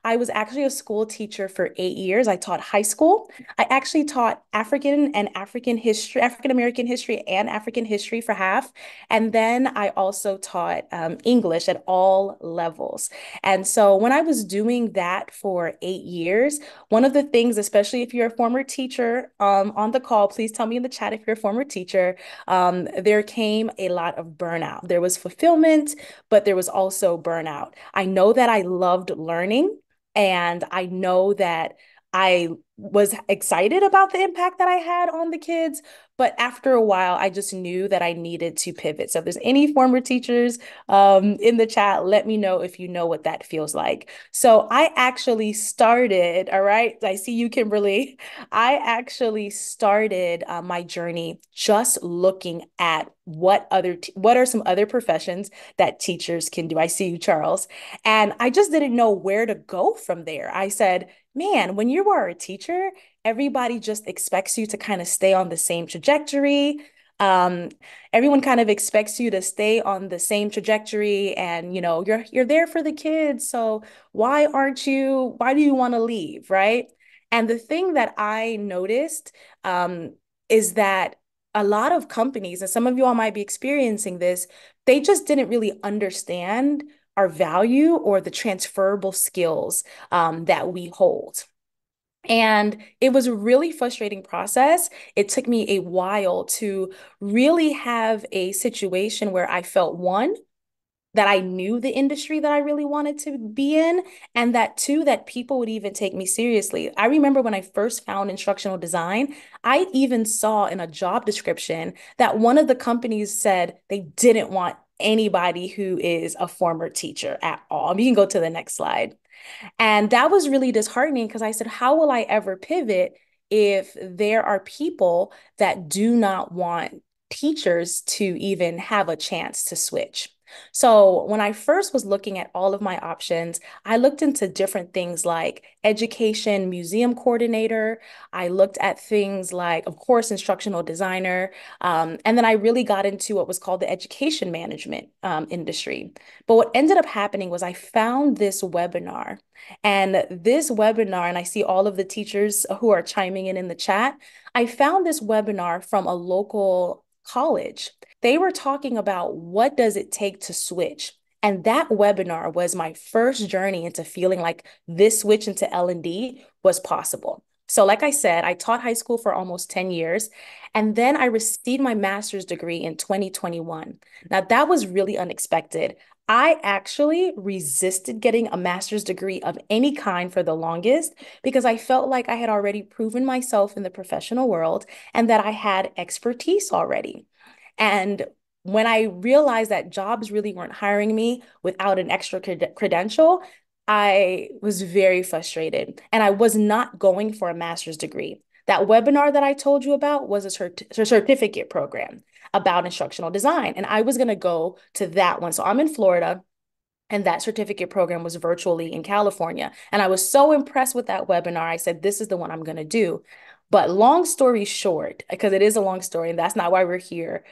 I was actually a school teacher for 8 years. I taught high school. I actually taught African American history and African history for half. And then I also taught English at all levels. And so when I was doing that for 8 years, one of the things, especially if you're a former teacher on the call, please tell me in the chat if you're a former teacher, there came a lot of burnout. There was fulfillment, but there was also burnout. I know that I loved learning, and I know that I was excited about the impact that I had on the kids. But after a while, I just knew that I needed to pivot. So if there's any former teachers in the chat, let me know if you know what that feels like. So I actually started, all right, I see you, Kimberly. I actually started my journey just looking at what are some other professions that teachers can do. I see you, Charles. And I just didn't know where to go from there. I said, man, when you are a teacher, everybody just expects you to kind of stay on the same trajectory. Um, Everyone kind of expects you to stay on the same trajectory, and you're there for the kids. So why do you want to leave, right? And the thing that I noticed is that a lot of companies, and some of you all might be experiencing this, they just didn't really understand our value or the transferable skills that we hold. And it was a really frustrating process. It took me a while to really have a situation where I felt, one, that I knew the industry that I really wanted to be in, and that two, that people would even take me seriously. I remember when I first found instructional design, I even saw in a job description that one of the companies said they didn't want anybody who is a former teacher at all. You can go to the next slide. And that was really disheartening because I said, how will I ever pivot if there are people that do not want teachers to even have a chance to switch? So when I first was looking at all of my options, I looked into different things like education museum coordinator. I looked at things like, of course, instructional designer. And then I really got into what was called the education management industry. But what ended up happening was I found this webinar. And I see all of the teachers who are chiming in the chat. I found this webinar from a local college. They were talking about what does it take to switch. And that webinar was my first journey into feeling like this switch into L&D was possible. So like I said, I taught high school for almost 10 years, and then I received my master's degree in 2021. Now, that was really unexpected. I actually resisted getting a master's degree of any kind for the longest because I felt like I had already proven myself in the professional world and that I had expertise already. And when I realized that jobs really weren't hiring me without an extra credential, I was very frustrated and I was not going for a master's degree. That webinar that I told you about was a certificate program about instructional design, and I was going to go to that one. So I'm in Florida. And that certificate program was virtually in California. And I was so impressed with that webinar. I said, this is the one I'm going to do. But long story short, because it is a long story, and that's not why we're here,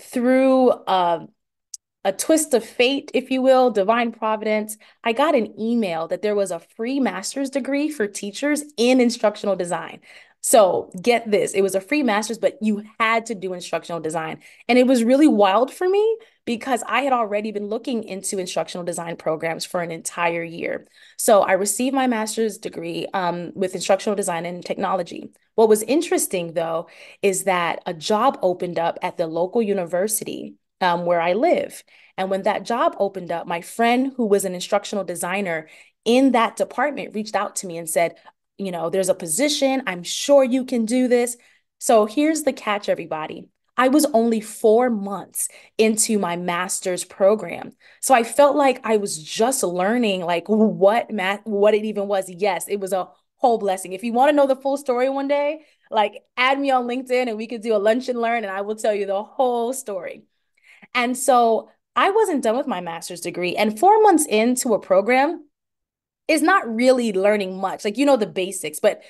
through a twist of fate, if you will, divine providence, I got an email that there was a free master's degree for teachers in instructional design. So get this, it was a free master's, but you had to do instructional design. And it was really wild for me because I had already been looking into instructional design programs for an entire year. So I received my master's degree with instructional design and technology. What was interesting, though, is that a job opened up at the local university where I live. And when that job opened up, my friend who was an instructional designer in that department reached out to me and said, there's a position. I'm sure you can do this. So here's the catch, everybody. I was only 4 months into my master's program. So I felt like I was just learning like what it even was. Yes, it was a whole blessing. If you want to know the full story one day, like add me on LinkedIn and we could do a lunch and learn and I will tell you the whole story. And so I wasn't done with my master's degree. And 4 months into a program is not really learning much. Like, the basics, but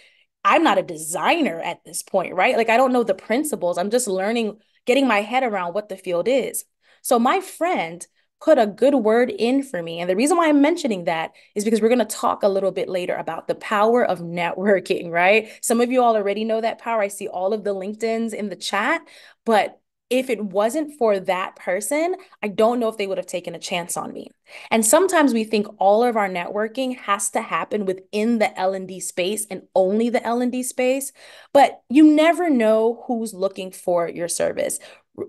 I'm not a designer at this point, right? Like, I don't know the principles. I'm just learning, getting my head around what the field is. So my friend put a good word in for me. And the reason why I'm mentioning that is because we're going to talk a little bit later about the power of networking, right? Some of you all already know that power. I see all of the LinkedIns in the chat, but if it wasn't for that person, I don't know if they would have taken a chance on me. And sometimes we think all of our networking has to happen within the L&D space and only the L&D space, but you never know who's looking for your service.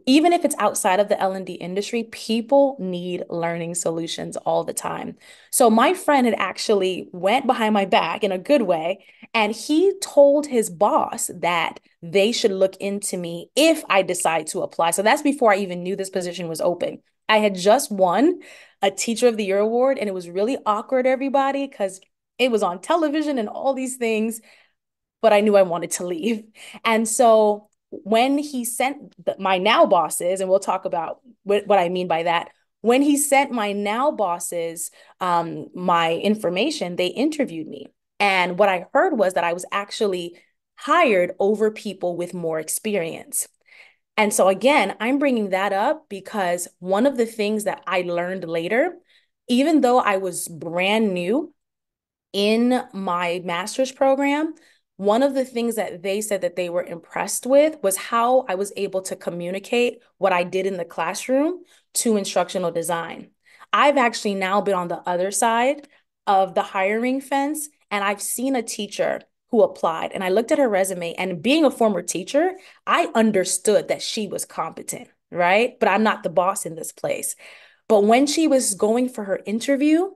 Even if it's outside of the L&D industry, people need learning solutions all the time. So my friend had actually went behind my back in a good way, and he told his boss that they should look into me if I decide to apply. So that's before I even knew this position was open. I had just won a Teacher of the Year award, and it was really awkward, everybody, because it was on television and all these things, but I knew I wanted to leave. And so when he sent my now bosses, and we'll talk about what I mean by that, when he sent my now bosses my information, they interviewed me. And what I heard was that I was actually hired over people with more experience. And so, again, I'm bringing that up because one of the things that I learned later, even though I was brand new in my master's program, one of the things that they said that they were impressed with was how I was able to communicate what I did in the classroom to instructional design. I've actually now been on the other side of the hiring fence, and I've seen a teacher who applied, and I looked at her resume, and being a former teacher, I understood that she was competent, right? But I'm not the boss in this place. But when she was going for her interview,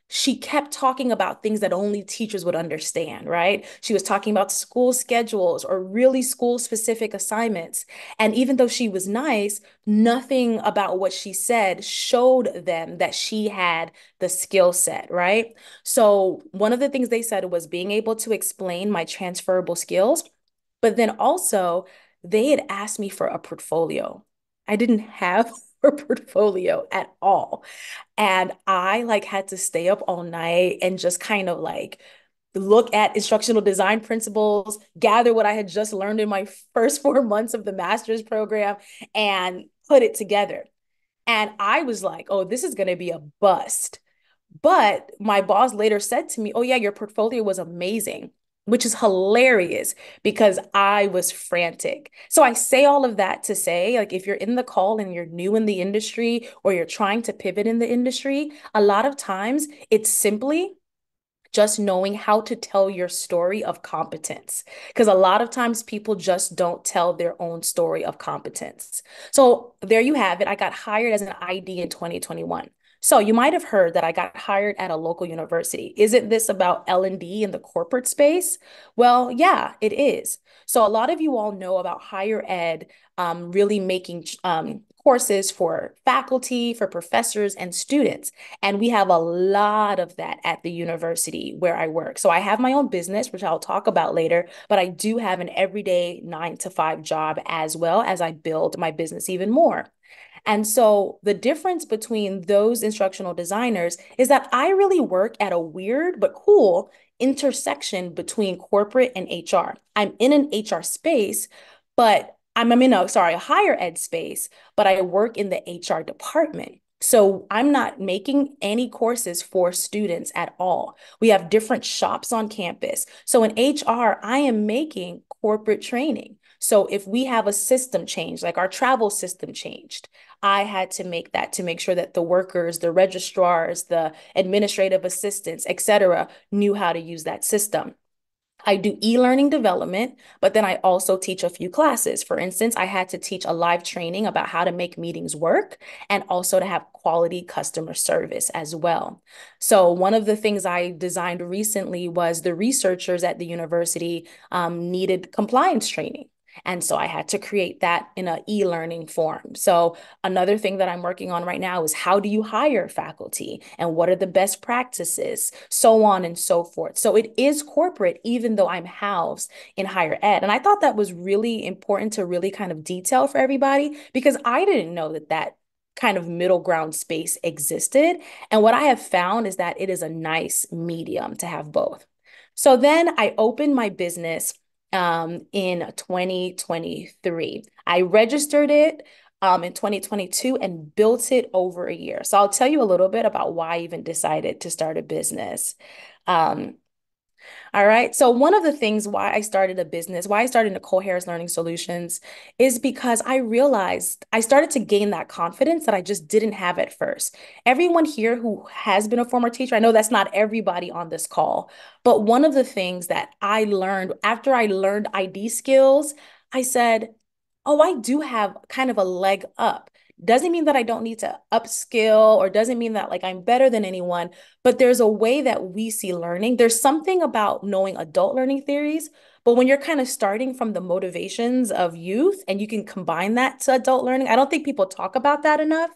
she kept talking about things that only teachers would understand, right? She was talking about school schedules or really school specific assignments. And even though she was nice, nothing about what she said showed them that she had the skill set, right? So one of the things they said was being able to explain my transferable skills, but then also they had asked me for a portfolio. I didn't have a portfolio at all. And I like had to stay up all night and just kind of like look at instructional design principles, gather what I had just learned in my first 4 months of the master's program, and put it together. And I was like, oh, this is going to be a bust. But my boss later said to me, oh, yeah, your portfolio was amazing, which is hilarious because I was frantic. So I say all of that to say, like, if you're in the call and you're new in the industry or you're trying to pivot in the industry, a lot of times it's simply just knowing how to tell your story of competence. Because a lot of times people just don't tell their own story of competence. So there you have it. I got hired as an ID in 2021. So you might have heard that I got hired at a local university. Isn't this about L&D in the corporate space? Well, yeah, it is. So a lot of you all know about higher ed really making courses for faculty, for professors, and students. And we have a lot of that at the university where I work. So I have my own business, which I'll talk about later, but I do have an everyday 9 to 5 job as well as I build my business even more. And so the difference between those instructional designers is that I really work at a weird but cool intersection between corporate and HR. I'm in an HR space, but I'm in a higher ed space, but I work in the HR department. So I'm not making any courses for students at all. We have different shops on campus. So in HR, I am making corporate training. So if we have a system change, like our travel system changed, I had to make that to make sure that the workers, the registrars, the administrative assistants, et cetera, knew how to use that system. I do e-learning development, but then I also teach a few classes. For instance, I had to teach a live training about how to make meetings work and also to have quality customer service as well. So one of the things I designed recently was the researchers at the university needed compliance training. And so I had to create that in an e-learning form. So another thing that I'm working on right now is how do you hire faculty and what are the best practices, so on and so forth. So it is corporate, even though I'm housed in higher ed. And I thought that was really important to really kind of detail for everybody because I didn't know that that kind of middle ground space existed. And what I have found is that it is a nice medium to have both. So then I opened my business in 2023. I registered it in 2022 and built it over a year. So I'll tell you a little bit about why I even decided to start a business. Um, all right. So one of the things why I started a business, why I started Nicole Harris Learning Solutions, is because I realized I started to gain that confidence that I just didn't have at first. Everyone here who has been a former teacher, I know that's not everybody on this call, but one of the things that I learned after I learned ID skills, I said, oh, I do have kind of a leg up. Doesn't mean that I don't need to upskill or doesn't mean that like I'm better than anyone, but there's a way that we see learning. There's something about knowing adult learning theories, but when you're kind of starting from the motivations of youth and you can combine that to adult learning, I don't think people talk about that enough.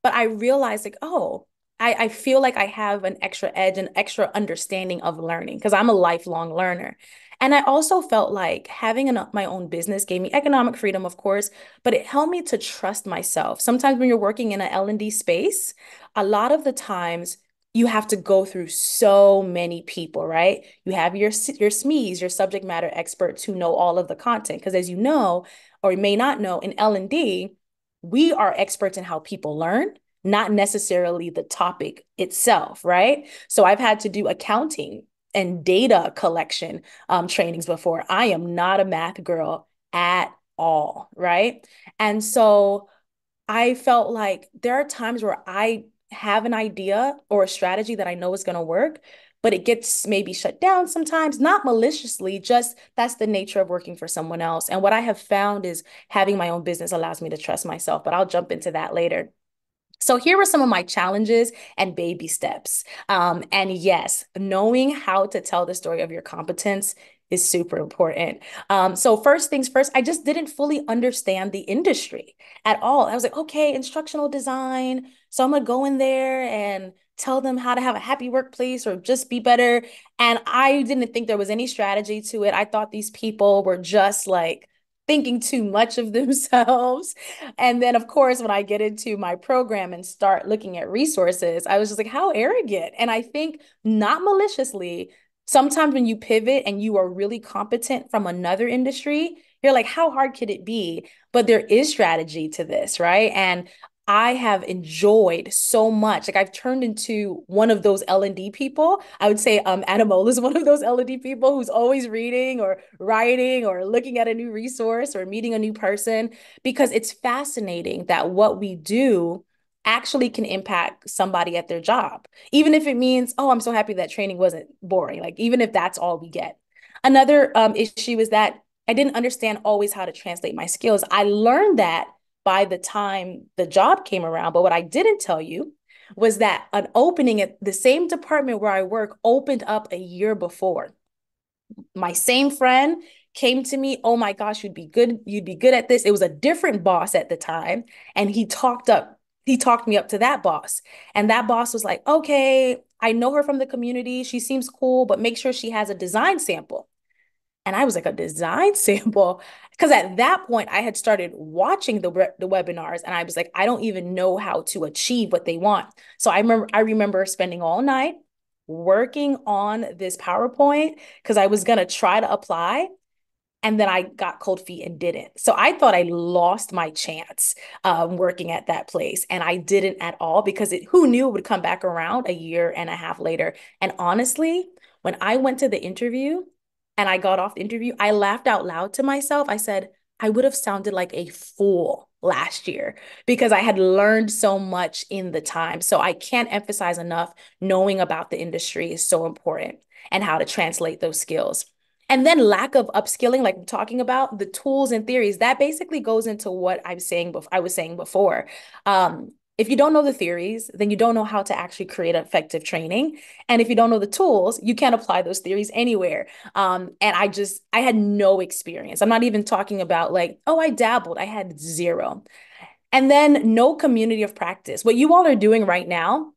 But I realized like, oh, I feel like I have an extra edge, an extra understanding of learning because I'm a lifelong learner. And I also felt like having my own business gave me economic freedom, of course, but it helped me to trust myself. Sometimes when you're working in an L&D space, a lot of the times you have to go through so many people, right? You have your SMEs, your subject matter experts who know all of the content. Because as you know, or you may not know, in L&D, we are experts in how people learn, not necessarily the topic itself, right? So I've had to do accounting and data collection trainings before. I am not a math girl at all, right? And so I felt like there are times where I have an idea or a strategy that I know is going to work, but it gets maybe shut down sometimes, not maliciously, just that's the nature of working for someone else. And what I have found is having my own business allows me to trust myself, but I'll jump into that later. So here were some of my challenges and baby steps. And yes, knowing how to tell the story of your competence is super important. So first things first, I just didn't fully understand the industry at all. I was like, okay, instructional design. So I'm gonna go in there and tell them how to have a happy workplace or just be better. And I didn't think there was any strategy to it. I thought these people were just like thinking too much of themselves. And then, of course, when I get into my program and start looking at resources, I was just like, how arrogant. And I think not maliciously, sometimes when you pivot and you are really competent from another industry, you're like, how hard could it be? But there is strategy to this, right? And I have enjoyed so much. Like I've turned into one of those L&D people. I would say Adamola is one of those L&D people who's always reading or writing or looking at a new resource or meeting a new person because it's fascinating that what we do actually can impact somebody at their job. Even if it means, oh, I'm so happy that training wasn't boring. Like even if that's all we get. Another issue is that I didn't understand always how to translate my skills. I learned that by the time the job came around. But what I didn't tell you was that an opening at the same department where I work opened up a year before. My same friend came to me, oh my gosh, you'd be good at this. It was a different boss at the time. And he talked me up to that boss. And that boss was like, okay, I know her from the community. She seems cool, but make sure she has a design sample. And I was like, a design sample? Because at that point, I had started watching the webinars and I was like, I don't even know how to achieve what they want. So I remember spending all night working on this PowerPoint because I was going to try to apply. And then I got cold feet and didn't. So I thought I lost my chance working at that place. And I didn't at all because who knew it would come back around a year and a half later. And honestly, when I went to the interview and I got off the interview, I laughed out loud to myself. I said, I would have sounded like a fool last year because I had learned so much in the time. So I can't emphasize enough knowing about the industry is so important and how to translate those skills. And then lack of upskilling, like we're talking about, the tools and theories, that basically goes into what I was saying before. If you don't know the theories, then you don't know how to actually create effective training. And if you don't know the tools, you can't apply those theories anywhere. And I had no experience. I'm not even talking about like, oh, I dabbled. I had zero. And then no community of practice. What you all are doing right now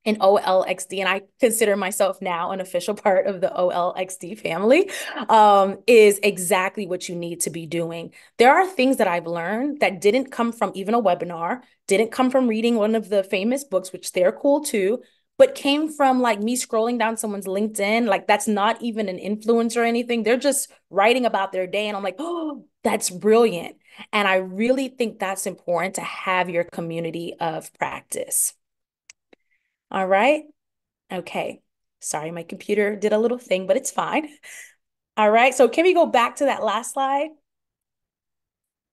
in OLxD, and I consider myself now an official part of the OLxD family, is exactly what you need to be doing. There are things that I've learned that didn't come from even a webinar, didn't come from reading one of the famous books, which they're cool too, but came from like me scrolling down someone's LinkedIn. Like that's not even an influencer or anything. They're just writing about their day. And I'm like, oh, that's brilliant. And I really think that's important to have your community of practice. All right. Okay. Sorry, my computer did a little thing, but it's fine. All right. So can we go back to that last slide?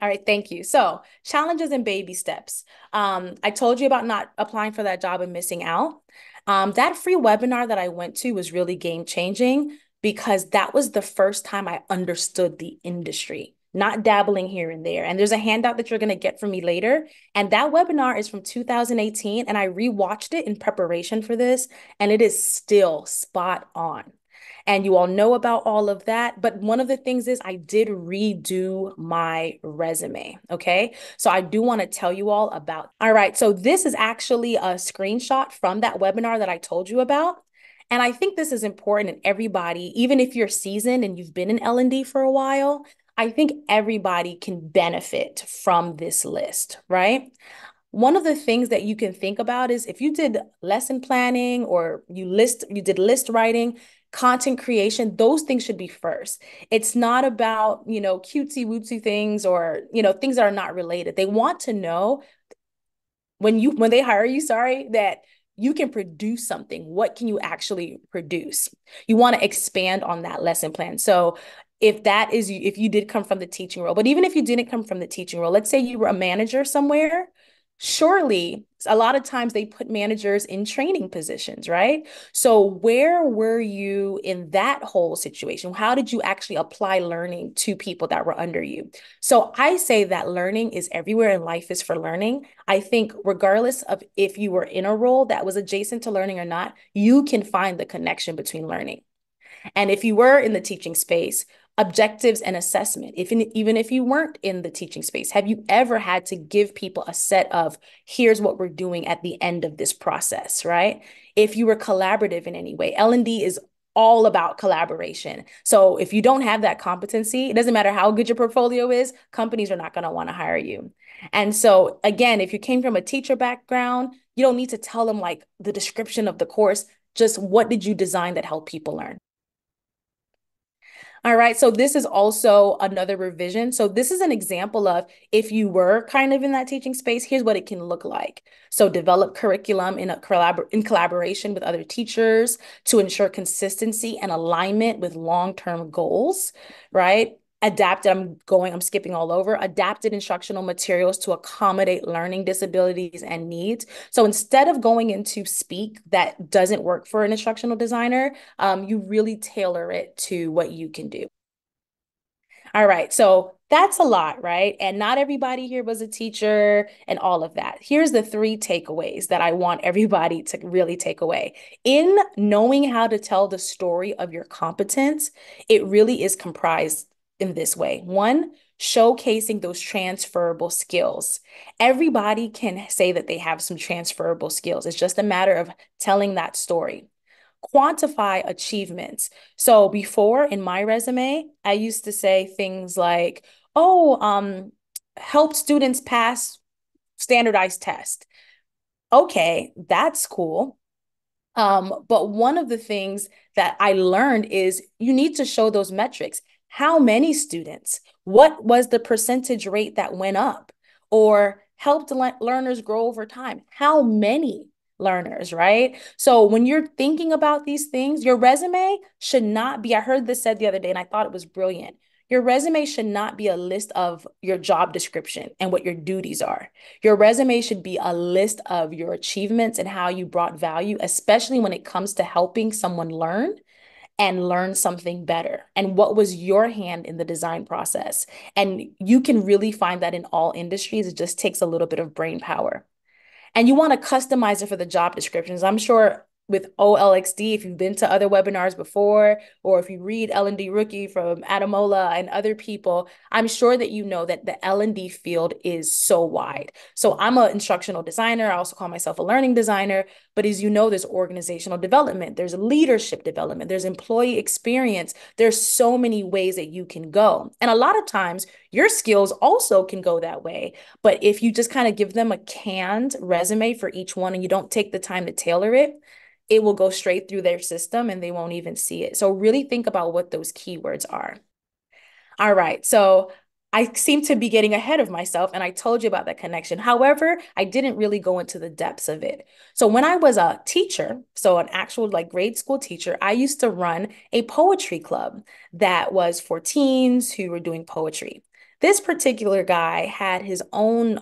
All right, thank you. So, challenges and baby steps. I told you about not applying for that job and missing out. That free webinar that I went to was really game changing because that was the first time I understood the industry, not dabbling here and there. And there's a handout that you're going to get from me later. And that webinar is from 2018, and I rewatched it in preparation for this, and it is still spot on. And you all know about all of that. But one of the things is I did redo my resume. Okay. So I do want to tell you all about. All right. So this is actually a screenshot from that webinar that I told you about. And I think this is important in everybody, even if you're seasoned and you've been in L&D for a while, I think everybody can benefit from this list, right? One of the things that you can think about is if you did lesson planning or you did list writing, content creation, those things should be first. It's not about, cutesy wootsy things or, things that are not related. They want to know when they hire you, sorry, that you can produce something. What can you actually produce? You want to expand on that lesson plan. So if you did come from the teaching role, but even if you didn't come from the teaching role, let's say you were a manager somewhere, surely a lot of times they put managers in training positions, right? So where were you in that whole situation? How did you actually apply learning to people that were under you? So I say that learning is everywhere and life is for learning. I think regardless of if you were in a role that was adjacent to learning or not, you can find the connection between learning. And if you were in the teaching space, objectives and assessment, even if you weren't in the teaching space, have you ever had to give people a set of, here's what we're doing at the end of this process, right? If you were collaborative in any way, L&D is all about collaboration. So if you don't have that competency, it doesn't matter how good your portfolio is, companies are not going to want to hire you. And so again, if you came from a teacher background, you don't need to tell them like the description of the course, just what did you design that helped people learn? All right, so this is also another revision. So this is an example of if you were kind of in that teaching space, here's what it can look like. So develop curriculum in collaboration with other teachers to ensure consistency and alignment with long-term goals, right? I'm skipping all over, adapted instructional materials to accommodate learning disabilities and needs. So instead of going into speak that doesn't work for an instructional designer, you really tailor it to what you can do. All right, so that's a lot, right? And not everybody here was a teacher and all of that. Here's the three takeaways that I want everybody to really take away. In knowing how to tell the story of your competence, it really is comprised in this way. One, showcasing those transferable skills. Everybody can say that they have some transferable skills. It's just a matter of telling that story. Quantify achievements. So before in my resume, I used to say things like, oh, help students pass standardized tests. Okay, that's cool. But one of the things that I learned is you need to show those metrics. How many students? What was the percentage rate that went up? Or helped learners grow over time? How many learners, right? So when you're thinking about these things, your resume should not be, I heard this said the other day and I thought it was brilliant. Your resume should not be a list of your job description and what your duties are. Your resume should be a list of your achievements and how you brought value, especially when it comes to helping someone learn and learn something better. And what was your hand in the design process? And you can really find that in all industries. It just takes a little bit of brain power. And you want to customize it for the job descriptions. I'm sure with OLxD, if you've been to other webinars before, or if you read L&D Rookie from Adamola and other people, I'm sure that you know that the L&D field is so wide. So I'm an instructional designer. I also call myself a learning designer. But as you know, there's organizational development, there's leadership development, there's employee experience. There's so many ways that you can go. And a lot of times your skills also can go that way. But if you just kind of give them a canned resume for each one and you don't take the time to tailor it, it will go straight through their system and they won't even see it. So really think about what those keywords are. All right. So I seem to be getting ahead of myself, and I told you about that connection. However, I didn't really go into the depths of it. So when I was a teacher, so an actual like grade school teacher, I used to run a poetry club that was for teens who were doing poetry. This particular guy had his own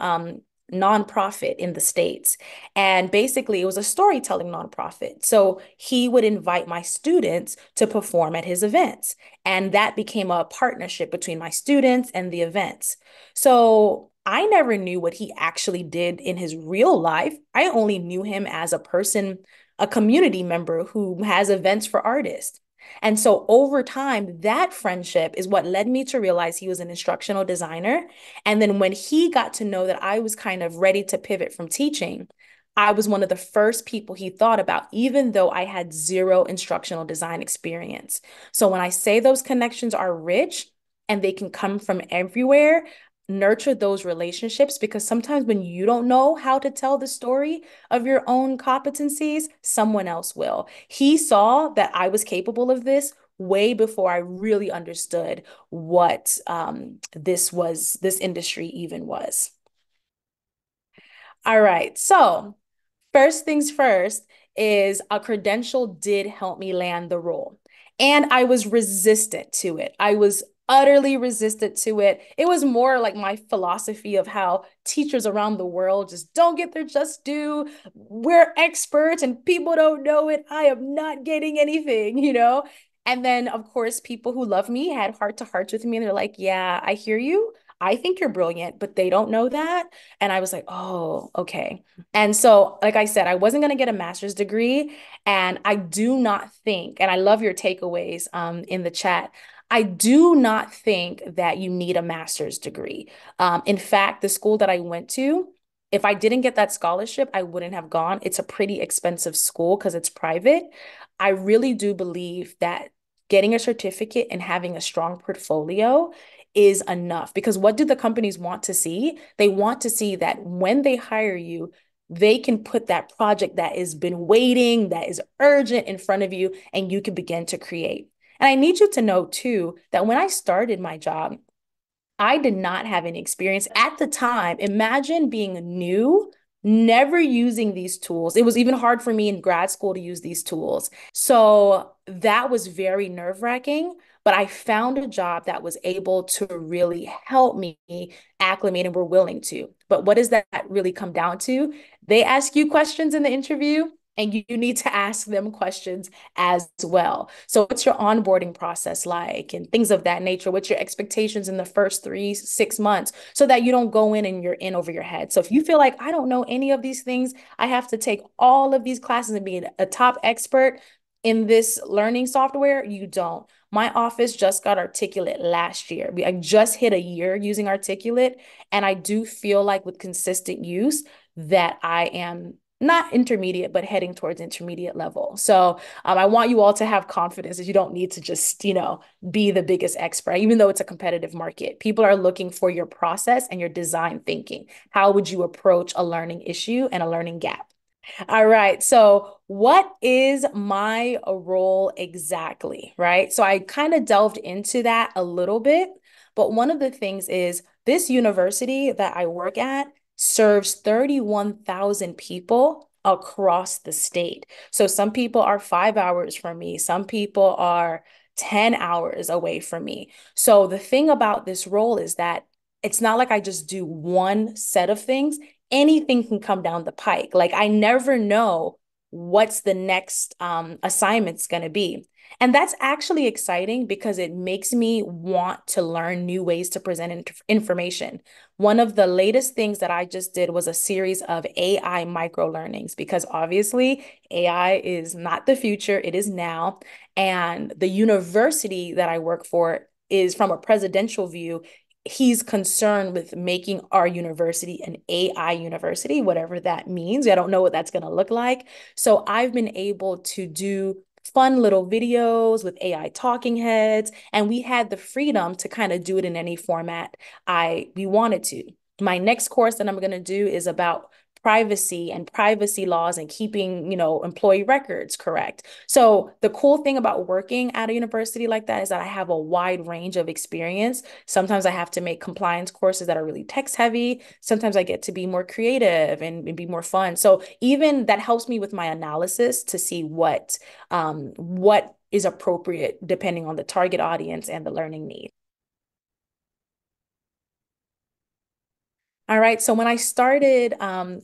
nonprofit in the States. And basically, it was a storytelling nonprofit. So he would invite my students to perform at his events. And that became a partnership between my students and the events. So I never knew what he actually did in his real life. I only knew him as a person, a community member who has events for artists. And so over time, that friendship is what led me to realize he was an instructional designer. And then when he got to know that I was kind of ready to pivot from teaching, I was one of the first people he thought about, even though I had zero instructional design experience. So when I say those connections are rich and they can come from everywhere, nurture those relationships, because sometimes when you don't know how to tell the story of your own competencies, someone else will. He saw that I was capable of this way before I really understood what this industry even was. All right. So first things first is a credential did help me land the role. And I was resistant to it. I was utterly resistant to it. It was more like my philosophy of how teachers around the world just don't get their just due. We're experts and people don't know it. I am not getting anything, you know? And then, of course, people who love me had heart to hearts with me. And they're like, yeah, I hear you. I think you're brilliant, but they don't know that. And I was like, oh, okay. And so, like I said, I wasn't going to get a master's degree. And I do not think, and I love your takeaways in the chat. I do not think that you need a master's degree. In fact, the school that I went to, if I didn't get that scholarship, I wouldn't have gone. It's a pretty expensive school because it's private. I really do believe that getting a certificate and having a strong portfolio is enough, because what do the companies want to see? They want to see that when they hire you, they can put that project that has been waiting, that is urgent in front of you, and you can begin to create. And I need you to know too that when I started my job, I did not have any experience at the time. Imagine being new, never using these tools. It was even hard for me in grad school to use these tools. So that was very nerve-wracking, but I found a job that was able to really help me acclimate and were willing to. But what does that really come down to? They ask you questions in the interview, and you need to ask them questions as well. So what's your onboarding process like and things of that nature? What's your expectations in the first 3, 6 months so that you don't go in and you're in over your head? So if you feel like I don't know any of these things, I have to take all of these classes and be a top expert in this learning software, you don't. My office just got Articulate last year. I just hit a year using Articulate, and I do feel like with consistent use that I am not intermediate, but heading towards intermediate level. So I want you all to have confidence that you don't need to just, be the biggest expert, even though it's a competitive market. People are looking for your process and your design thinking. How would you approach a learning issue and a learning gap? All right. So, what is my role exactly? Right. So, I kind of delved into that a little bit. But one of the things is this university that I work at serves 31,000 people across the state. So, some people are 5 hours from me, some people are 10 hours away from me. So, the thing about this role is that it's not like I just do one set of things. Anything can come down the pike. Like I never know what's the next assignment's going to be. And that's actually exciting because it makes me want to learn new ways to present information. One of the latest things that I just did was a series of AI micro learnings, because obviously AI is not the future, it is now. And the university that I work for is, from a presidential view, he's concerned with making our university an AI university, whatever that means. I don't know what that's going to look like. So I've been able to do fun little videos with AI talking heads, and we had the freedom to kind of do it in any format we wanted to. My next course that I'm going to do is about privacy and privacy laws and keeping, employee records correct. So the cool thing about working at a university like that is that I have a wide range of experience. Sometimes I have to make compliance courses that are really text heavy. Sometimes I get to be more creative and be more fun. So even that helps me with my analysis to see what is appropriate depending on the target audience and the learning need. All right. So when I started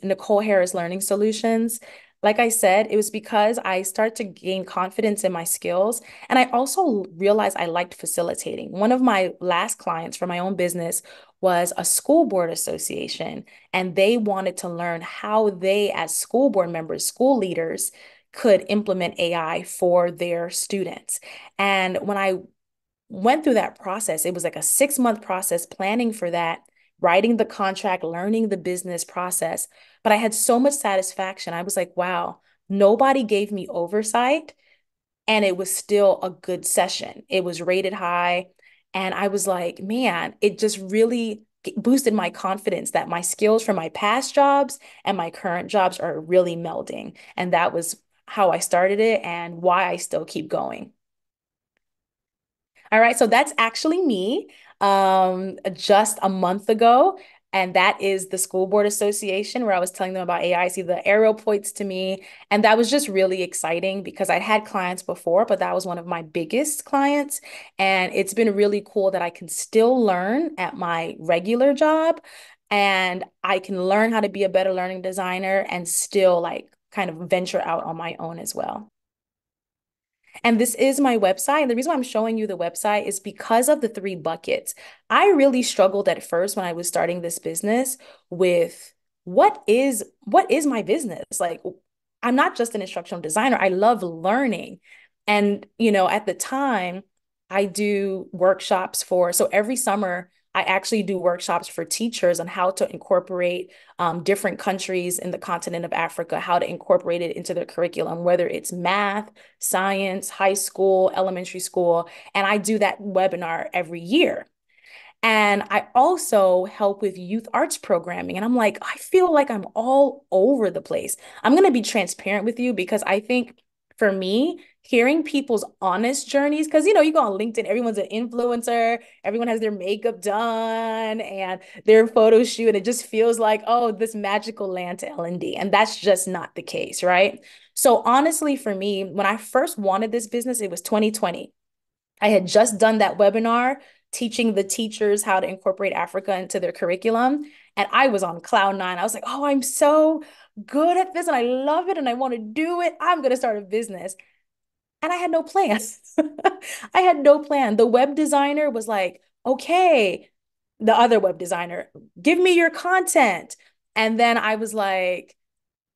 Nicole Harris Learning Solutions, like I said, it was because I started to gain confidence in my skills. And I also realized I liked facilitating. One of my last clients for my own business was a school board association, and they wanted to learn how they, as school board members, school leaders, could implement AI for their students. And when I went through that process. It was like a 6 month process planning for that, writing the contract, learning the business process. But I had so much satisfaction. I was like, wow, nobody gave me oversight, and it was still a good session. It was rated high. And I was like, man, it just really boosted my confidence that my skills from my past jobs and my current jobs are really melding. And that was how I started it and why I still keep going. All right, so that's actually me just a month ago. And that is the School Board Association where I was telling them about AI. See, the arrow points to me. And that was just really exciting because I'd had clients before, but that was one of my biggest clients. And it's been really cool that I can still learn at my regular job, and I can learn how to be a better learning designer and still like kind of venture out on my own as well. And this is my website. And the reason why I'm showing you the website is because of the three buckets. I really struggled at first when I was starting this business with what is my business? Like, I'm not just an instructional designer. I love learning. And, at the time, I do workshops so every summer, I actually do workshops for teachers on how to incorporate different countries in the continent of Africa, how to incorporate it into their curriculum, whether it's math, science, high school, elementary school. And I do that webinar every year. And I also help with youth arts programming. And I'm like, I feel like I'm all over the place. I'm going to be transparent with you because I think for me, hearing people's honest journeys, because you go on LinkedIn, everyone's an influencer, everyone has their makeup done and their photo shoot. And it just feels like, oh, this magical land to L&D. And that's just not the case, right? So honestly, for me, when I first wanted this business, it was 2020. I had just done that webinar teaching the teachers how to incorporate Africa into their curriculum. And I was on cloud nine. I was like, oh, I'm so good at this and I love it and I want to do it. I'm going to start a business. And I had no plan. I had no plan. The web designer was like, okay, the other web designer, give me your content. And then I was like,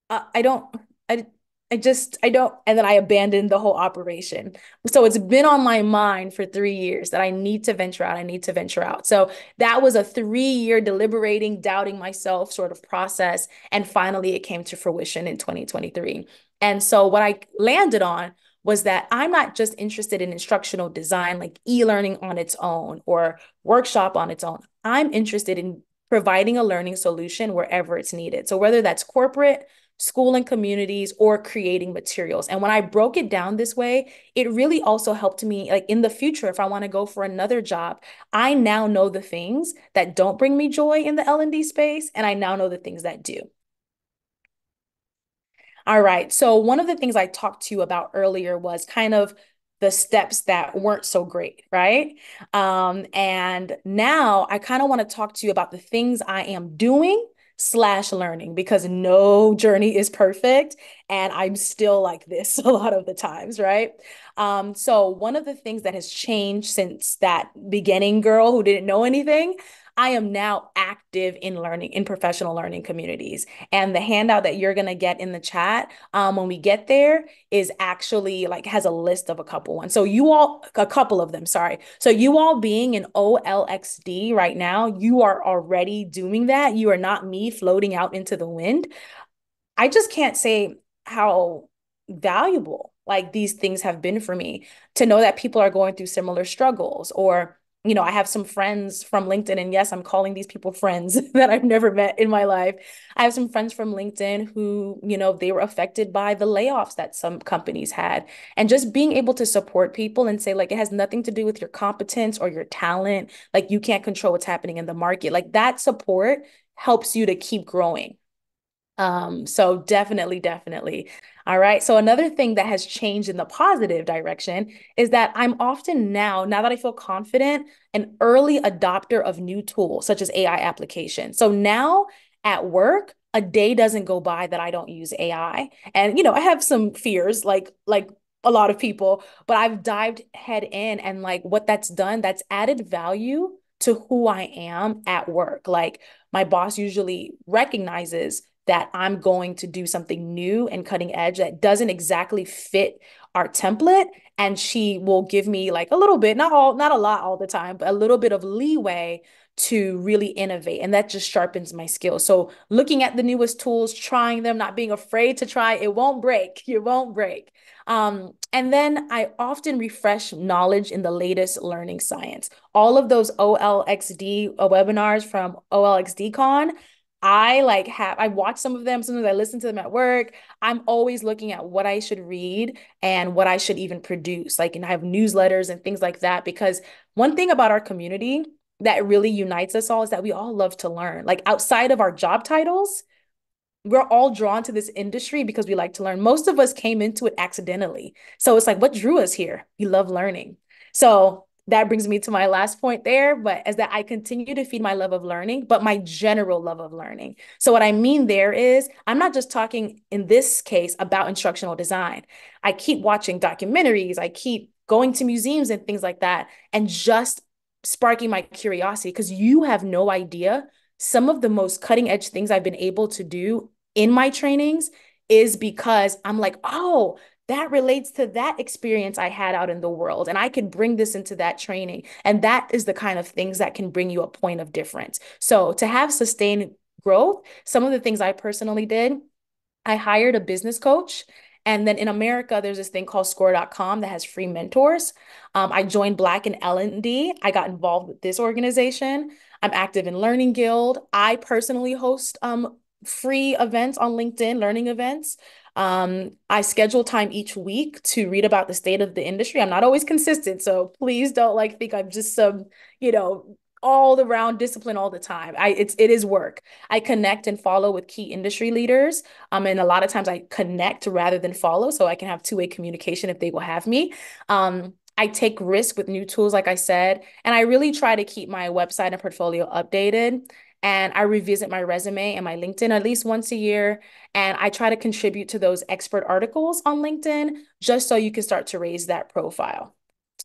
I don't, I, I don't, and then I abandoned the whole operation. So it's been on my mind for 3 years that I need to venture out. I need to venture out. So that was a 3 year deliberating, doubting myself sort of process. And finally, it came to fruition in 2023. And so what I landed on was that I'm not just interested in instructional design, like e-learning on its own or workshop on its own. I'm interested in providing a learning solution wherever it's needed. So whether that's corporate, school and communities, or creating materials. And when I broke it down this way, it really also helped me, like in the future, if I want to go for another job, I now know the things that don't bring me joy in the L&D space, and I now know the things that do. All right. So one of the things I talked to you about earlier was kind of the steps that weren't so great, right? And now I kind of want to talk to you about the things I am doing slash learning because no journey is perfect and I'm still like this a lot of the times, right? So one of the things that has changed since that beginning girl who didn't know anything, I am now active in learning in professional learning communities. And the handout that you're going to get in the chat when we get there is actually like has a list of a couple ones. So a couple of them, sorry. So you all being in OLxD right now, you are already doing that. You are not me floating out into the wind. I just can't say how valuable like these things have been for me to know that people are going through similar struggles or I have some friends from LinkedIn, and yes, I'm calling these people friends that I've never met in my life. I have some friends from LinkedIn who, they were affected by the layoffs that some companies had. And just being able to support people and say, like, it has nothing to do with your competence or your talent. Like, you can't control what's happening in the market. Like, that support helps you to keep growing. So definitely, definitely. All right. So another thing that has changed in the positive direction is that I'm often now that I feel confident, an early adopter of new tools such as AI applications. So now at work, a day doesn't go by that I don't use AI. And I have some fears like a lot of people, but I've dived head in, and like what that's done, that's added value to who I am at work. Like my boss usually recognizes that I'm going to do something new and cutting edge that doesn't exactly fit our template. And she will give me like a little bit, not a lot all the time, but a little bit of leeway to really innovate. And that just sharpens my skills. So looking at the newest tools, trying them, not being afraid to try, it won't break. It won't break. And then I often refresh knowledge in the latest learning science. All of those OLxD webinars from OLxDCon, I watch some of them, sometimes I listen to them at work. I'm always looking at what I should read and what I should even produce. Like, and I have newsletters and things like that, because one thing about our community that really unites us all is that we all love to learn. Like outside of our job titles, we're all drawn to this industry because we like to learn. Most of us came into it accidentally. So it's like, what drew us here? We love learning. So that brings me to my last point there, but is that I continue to feed my love of learning, but my general love of learning. So what I mean there is, I'm not just talking in this case about instructional design. I keep watching documentaries, I keep going to museums and things like that, and just sparking my curiosity, because you have no idea some of the most cutting edge things I've been able to do in my trainings is because I'm like, oh, that relates to that experience I had out in the world. And I can bring this into that training. And that is the kind of things that can bring you a point of difference. So to have sustained growth, some of the things I personally did, I hired a business coach. And then in America, there's this thing called score.com that has free mentors. I joined Black and L&D. I got involved with this organization. I'm active in Learning Guild. I personally host free events on LinkedIn, learning events. I schedule time each week to read about the state of the industry. I'm not always consistent, so please don't like think I'm just some, you know, all around discipline all the time. It is work. I connect and follow with key industry leaders. And a lot of times I connect rather than follow, so I can have two-way communication if they will have me. I take risks with new tools, like I said, and I really try to keep my website and portfolio updated. And I revisit my resume and my LinkedIn at least once a year. And I try to contribute to those expert articles on LinkedIn just so you can start to raise that profile.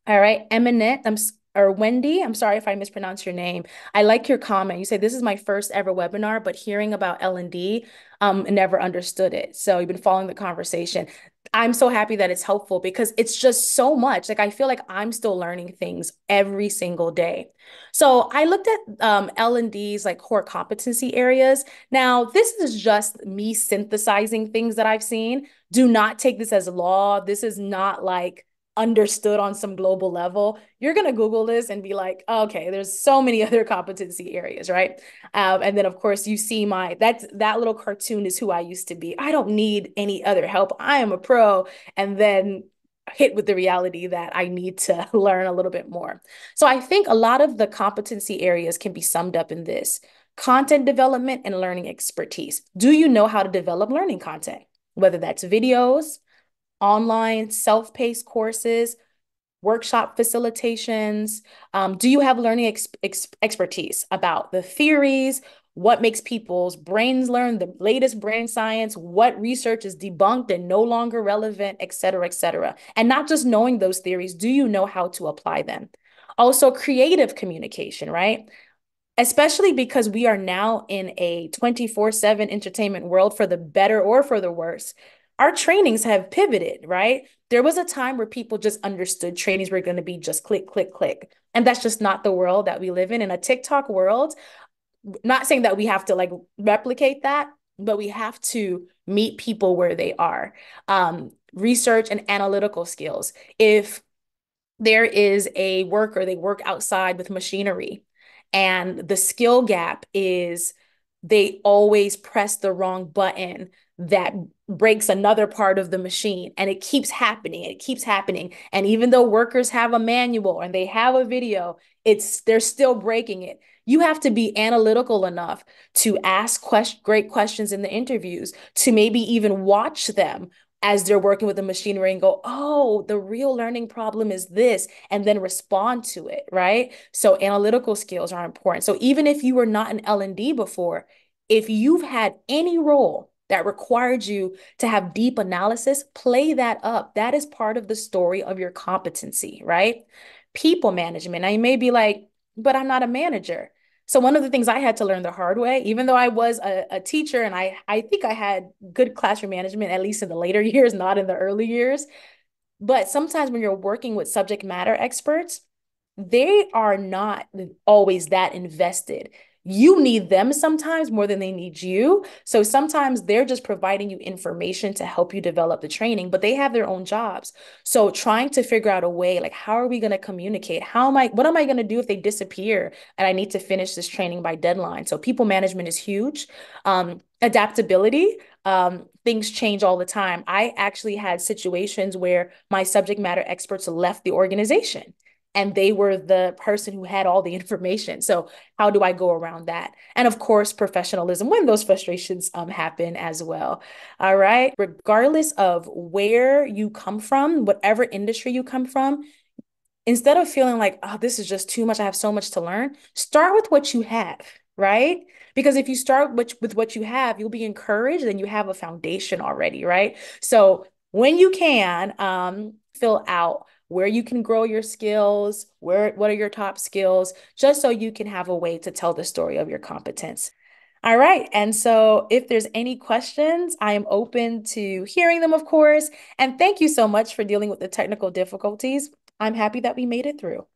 All right, Eminent, or Wendy, I'm sorry if I mispronounce your name. I like your comment. You say this is my first ever webinar, but hearing about L&D, never understood it. So you've been following the conversation. I'm so happy that it's helpful because it's just so much. Like I feel like I'm still learning things every single day. So I looked at L&D's like core competency areas. Now, this is just me synthesizing things that I've seen. Do not take this as law. This is not like understood on some global level. You're going to Google this and be like, okay, there's so many other competency areas, right? And then of course you see that little cartoon is who I used to be. I don't need any other help. I am a pro. And then hit with the reality that I need to learn a little bit more. So I think a lot of the competency areas can be summed up in this: content development and learning expertise. Do you know how to develop learning content? Whether that's videos, online self-paced courses, workshop facilitations? Do you have learning expertise about the theories, what makes people's brains learn, the latest brain science, what research is debunked and no longer relevant, et cetera, et cetera? And not just knowing those theories, do you know how to apply them? Also, creative communication, right? Especially because we are now in a 24/7 entertainment world, for the better or for the worse. Our trainings have pivoted, right? There was a time where people just understood trainings were going to be just click, click, click. And that's just not the world that we live in a TikTok world. Not saying that we have to like replicate that, but we have to meet people where they are. Research and analytical skills. If there is a worker, they work outside with machinery, and the skill gap is they always press the wrong button that breaks another part of the machine. And it keeps happening. It keeps happening. And even though workers have a manual and they have a video, they're still breaking it. You have to be analytical enough to ask great questions in the interviews, to maybe even watch them as they're working with the machinery and go, oh, the real learning problem is this, and then respond to it, right? So analytical skills are important. So even if you were not an L&D before, if you've had any role that required you to have deep analysis, play that up. That is part of the story of your competency, right? People management. Now you may be like, but I'm not a manager. So one of the things I had to learn the hard way, even though I was a teacher and I think I had good classroom management, at least in the later years, not in the early years. But sometimes when you're working with subject matter experts, they are not always that invested. You need them sometimes more than they need you. So sometimes they're just providing you information to help you develop the training, but they have their own jobs. So trying to figure out a way, like, how are we going to communicate? What am I going to do if they disappear and I need to finish this training by deadline? So people management is huge. Adaptability, things change all the time. I actually had situations where my subject matter experts left the organization and they were the person who had all the information. So how do I go around that? And of course, professionalism when those frustrations happen as well. All right. Regardless of where you come from, whatever industry you come from, instead of feeling like, oh, this is just too much, I have so much to learn, start with what you have, right? Because if you start with what you have, you'll be encouraged and you have a foundation already, right? So when you can, fill out where you can grow your skills, what are your top skills, just so you can have a way to tell the story of your competence. All right. And so if there's any questions, I am open to hearing them, of course. And thank you so much for dealing with the technical difficulties. I'm happy that we made it through.